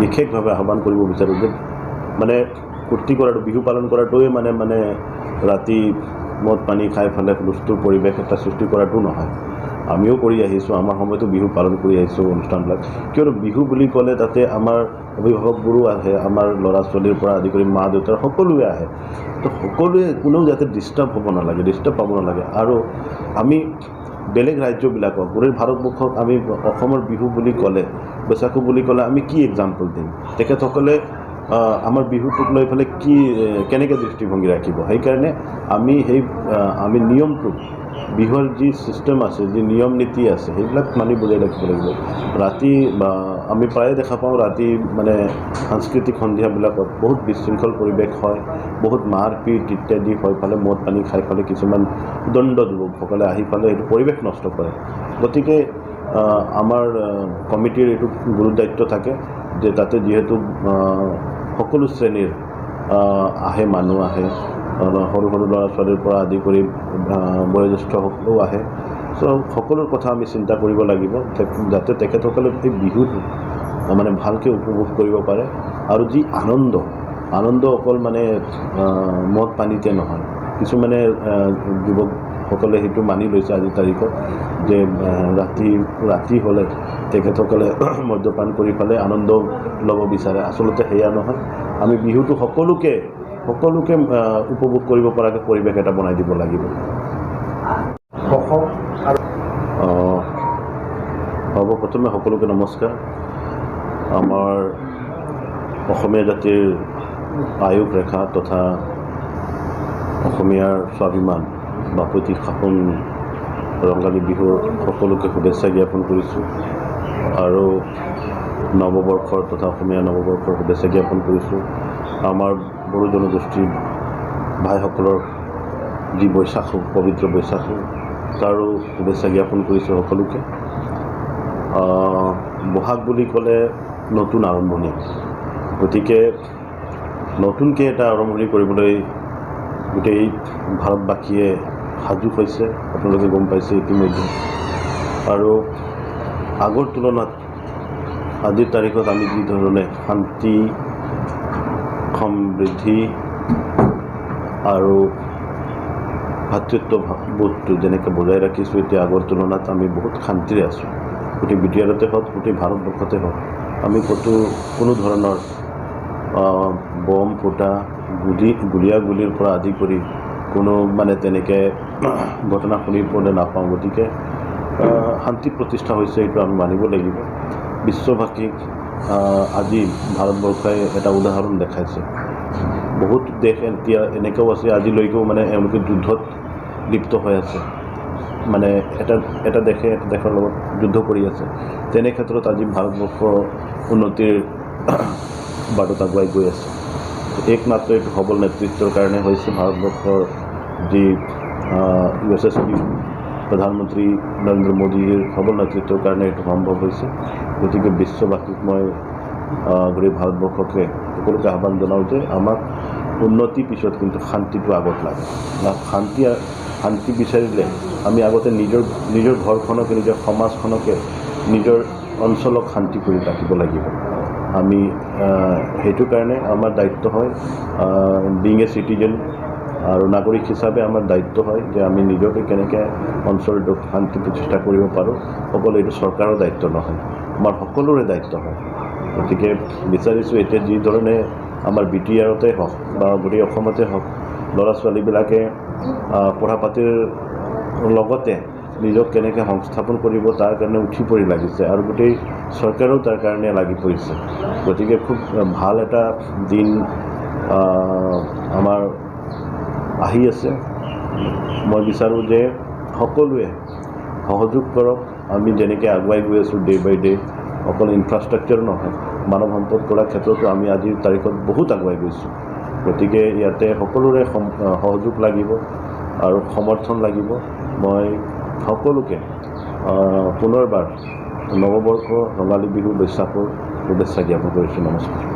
বিশেষভাৱে আহ্বান কৰিব বিচাৰোঁ যে মানে ফূৰ্তি কৰাটো বিহু পালন কৰাটোৱে মানে ৰাতি মদ পানী খাই পেলাই হুলস্থুল পৰিৱেশ এটা সৃষ্টি কৰাটো নহয়। আমিও কৰি আহিছোঁ, আমাৰ সময়তো বিহু পালন কৰি আহিছোঁ অনুষ্ঠানবিলাক। কিয়নো বিহু বুলি ক'লে তাতে আমাৰ অভিভাৱকবোৰো আহে, আমাৰ ল'ৰা ছোৱালীৰ পৰা আদি কৰি মা দেউতাৰ সকলোৱে আহে। তো সকলোৱে কোনেও যাতে ডিষ্টাৰ্ব হ'ব নালাগে, ডিষ্টাৰ্ব পাব নালাগে। আৰু আমি বেলেগ ৰাজ্যবিলাকক গোটেই ভাৰতবৰ্ষক আমি অসমৰ বিহু বুলি ক'লে, বৈশাখু বুলি ক'লে আমি কি এক্সাম্পল দিম? তেখেতসকলে আমাৰ বিহুটোক লৈ পেলাই কেনেকৈ দৃষ্টিভংগী ৰাখিব? সেইকাৰণে আমি নিয়মটো, বিহুৰ যি ছিষ্টেম আছে, যি নিয়ম নীতি আছে, সেইবিলাক মানি বজাই ৰাখিব লাগিব। ৰাতি আমি প্ৰায়ে দেখা পাওঁ ৰাতি মানে সাংস্কৃতিক সন্ধিয়াবিলাকত বহুত বিশৃংখল পৰিৱেশ হয়, বহুত মাৰপিট ইত্যাদি হৈ পেলাই মদ পানী খাই পেলাই কিছুমান দণ্ড যুৱকসকলে আহি পেলাই এইটো পৰিৱেশ নষ্ট কৰে। গতিকে আমাৰ কমিটিৰ এইটো গুৰু দায়িত্ব থাকে যে তাতে যিহেতু সকলো শ্ৰেণীৰ মানুহ আহে, সৰু সৰু ল'ৰা ছোৱালীৰ পৰা আদি কৰি বয়োজ্যেষ্ঠসকলেও আহে। সকলোৰ কথা আমি চিন্তা কৰিব লাগিব যাতে তেখেতসকলে এই বিহুটো মানে ভালকৈ উপভোগ কৰিব পাৰে। আৰু যি আনন্দ অকল মানে মদ পানীতে নহয়, কিছুমানে যুৱকসকলে সেইটো মানি লৈছে আজিৰ তাৰিখত যে ৰাতি হ'লে তেখেতসকলে মদ্যপান কৰি পেলাই আনন্দ ল'ব বিচাৰে। আচলতে সেয়া নহয়, আমি বিহুটো সকলোকে উপভোগ কৰিব পৰাকৈ পৰিৱেশ এটা বনাই দিব লাগিব। সৰ্বপ্ৰথমে সকলোকে নমস্কাৰ। আমাৰ অসমীয়া জাতিৰ আয়ুস ৰেখা তথা অসমীয়াৰ স্বাভিমান বাপতি সাহোন ৰঙালী বিহুৰ সকলোকে শুভেচ্ছা জ্ঞাপন কৰিছোঁ আৰু নৱবৰ্ষৰ তথা অসমীয়া নৱবৰ্ষৰ শুভেচ্ছা জ্ঞাপন কৰিছোঁ। আমাৰ বড়ো জনগোষ্ঠীৰ ভাইসকলৰ যি বৈশাখু, পবিত্ৰ বৈশাখু, তাৰো শুভেচ্ছা জ্ঞাপন কৰিছোঁ সকলোকে। বহাগ বুলি ক'লে নতুন আৰম্ভণি, গতিকে নতুনকৈ এটা আৰম্ভণি কৰিবলৈ গোটেই ভাৰতবাসীয়ে সাজু হৈছে, আপোনালোকে গম পাইছে ইতিমধ্যে। আৰু আগৰ তুলনাত আজিৰ তাৰিখত আমি যি ধৰণে শান্তি, সমৃদ্ধি আৰু ভাতৃত্ববোধটো যেনেকৈ বজাই ৰাখিছোঁ, এতিয়া আগৰ তুলনাত আমি বহুত শান্তিৰে আছোঁ। গোটেই বিটিআৰতে হওক, গোটেই ভাৰতবৰ্ষতে হওক, আমি কোনো ধৰণৰ বম ফুটা, গুলীয়াগুলিৰ পৰা আদি কৰি কোনো মানে তেনেকৈ ঘটনা শুনিবলৈ নাপাওঁ। গতিকে শান্তি প্ৰতিষ্ঠা হৈছে, এইটো আমি মানিব লাগিব। বিশ্ববাসীক আজি ভাৰতবৰ্ষই এটা উদাহৰণ দেখাইছে। বহুত দেশ এতিয়া এনেকুৱাও আছে আজিলৈকেও মানে এওঁলোকে যুদ্ধত লিপ্ত হৈ আছে, মানে এটা দেশে এটা দেশৰ লগত যুদ্ধ কৰি আছে। তেনে ক্ষেত্ৰত আজি ভাৰতবৰ্ষ উন্নতিৰ বাটত আগুৱাই গৈ আছে। একমাত্ৰ এইটো সবল নেতৃত্বৰ কাৰণে হৈছে। ভাৰতবৰ্ষৰ যি যশস্বী প্ৰধানমন্ত্ৰী নৰেন্দ্ৰ মোদীৰ সবল নেতৃত্বৰ কাৰণে এইটো সম্ভৱ হৈছে। গতিকে বিশ্ববাসীক মই গোটেই ভাৰতবৰ্ষকে সকলোকে আহ্বান জনাওঁ যে আমাক উন্নতি পিছত কিন্তু শান্তিটো আগত লাগে। শান্তি বিচাৰিলে আমি আগতে নিজৰ ঘৰখনকে, নিজৰ সমাজখনকে, নিজৰ অঞ্চলক শান্তি কৰি ৰাখিব লাগিব। আমি সেইটো কাৰণে আমাৰ দায়িত্ব হয়, বিং এ চিটিজেন আৰু নাগৰিক হিচাপে আমাৰ দায়িত্ব হয় যে আমি নিজকে কেনেকৈ অঞ্চলটোক শান্তি প্ৰতিষ্ঠা কৰিব পাৰোঁ। অকল এইটো চৰকাৰৰ দায়িত্ব নহয়, আমাৰ সকলোৰে দায়িত্ব হয়। গতিকে বিচাৰিছোঁ এতিয়া যি ধৰণে আমাৰ বিটিআৰতে হওক বা গোটেই অসমতে হওক, ল'ৰা ছোৱালীবিলাকে পঢ়া পাতিৰ লগতে নিজক কেনেকৈ সংস্থাপন কৰিব তাৰ কাৰণে উঠি পৰি লাগিছে, আৰু গোটেই চৰকাৰেও তাৰ কাৰণে লাগি পৰিছে। গতিকে খুব ভাল এটা দিন আমাৰ আহি আছে। মই বিচাৰোঁ যে সকলোৱে সহযোগ কৰক। আমি যেনেকৈ আগুৱাই গৈ আছোঁ ডে বাই ডে, অকল ইনফ্ৰাষ্ট্ৰাকচাৰ নহয়, মানৱ সম্পদ গঢ়াৰ ক্ষেত্ৰতো আমি আজিৰ তাৰিখত বহুত আগুৱাই গৈছোঁ। গতিকে ইয়াতে সকলোৰে সহযোগ লাগিব আৰু সমৰ্থন লাগিব। মই সকলোকে পুনৰবাৰ নৱবৰ্ষ ৰঙালী বিহু বৈশাখৰ শুভেচ্ছা জ্ঞাপন কৰিছোঁ। নমস্কাৰ।